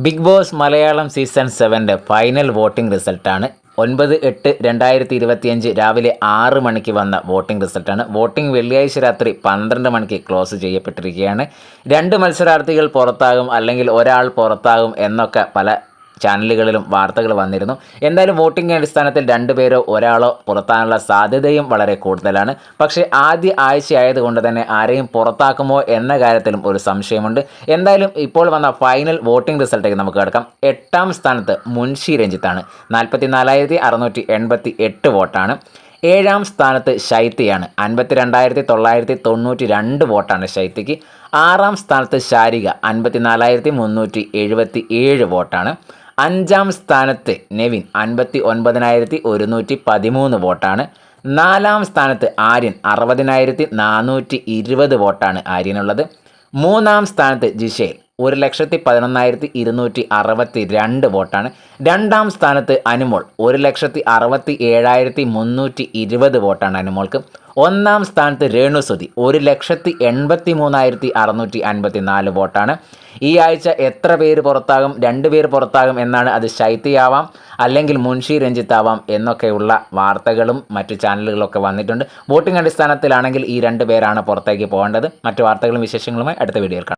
Big boss Malayalam season 7 final voting റിസൾട്ടാണ് 9/8/2025 രാവിലെ 6 മണിക്ക് വന്ന വോട്ടിംഗ് റിസൾട്ടാണ്. വോട്ടിംഗ് വെള്ളിയാഴ്ച രാത്രി 12 മണിക്ക് ക്ലോസ് ചെയ്യപ്പെട്ടിരിക്കുകയാണ്. 2 മത്സരാർത്ഥികൾ പുറത്താകും, അല്ലെങ്കിൽ ഒരാൾ പുറത്താകും എന്നൊക്കെ പല ചാനലുകളിലും വാർത്തകൾ വന്നിരുന്നു. എന്തായാലും വോട്ടിംഗ് അടിസ്ഥാനത്തിൽ 2 പേരോ ഒരാളോ പുറത്താനുള്ള സാധ്യതയും വളരെ കൂടുതലാണ്. പക്ഷേ ആദ്യ ആഴ്ചയായതുകൊണ്ട് തന്നെ ആരെയും പുറത്താക്കുമോ എന്ന കാര്യത്തിലും ഒരു സംശയമുണ്ട്. എന്തായാലും ഇപ്പോൾ വന്ന ഫൈനൽ വോട്ടിംഗ് റിസൾട്ടേക്ക് നമുക്ക് കിടക്കാം. 8ാം സ്ഥാനത്ത് മുൻഷി രഞ്ജിത്താണ്. 44,688 വോട്ടാണ്. 7ാം സ്ഥാനത്ത് ശൈത്യയാണ്. 52,992 വോട്ടാണ് ശൈത്യയ്ക്ക്. 6ാം സ്ഥാനത്ത് ശാരിക 54,377 വോട്ടാണ്. 5ാം സ്ഥാനത്ത് നെവിൻ 59,113 വോട്ടാണ്. 4ാം സ്ഥാനത്ത് ആര്യൻ 60,420 വോട്ടാണ് ആര്യനുള്ളത്. 3ാം സ്ഥാനത്ത് ജിഷേൽ 1,11,262 വോട്ടാണ്. 2ാം സ്ഥാനത്ത് അനുമോൾ 1,67,320 വോട്ടാണ് അനുമോൾക്ക്. 1ാം സ്ഥാനത്ത് രേണുസുതി 1,83,654 വോട്ടാണ്. ഈ ആഴ്ച എത്ര പേര് പുറത്താകും? 2 പേര് പുറത്താകും എന്നാണ്. അത് ശൈത്യയാവാം, അല്ലെങ്കിൽ മുൻഷി രഞ്ജിത്താവാം എന്നൊക്കെയുള്ള വാർത്തകളും മറ്റു ചാനലുകളൊക്കെ വന്നിട്ടുണ്ട്. വോട്ടിംഗ് അടിസ്ഥാനത്തിലാണെങ്കിൽ ഈ 2 പേരാണ് പുറത്തേക്ക് പോകേണ്ടത്. മറ്റു വാർത്തകളും വിശേഷങ്ങളുമായി അടുത്ത വീഡിയോയിൽ കാണാം.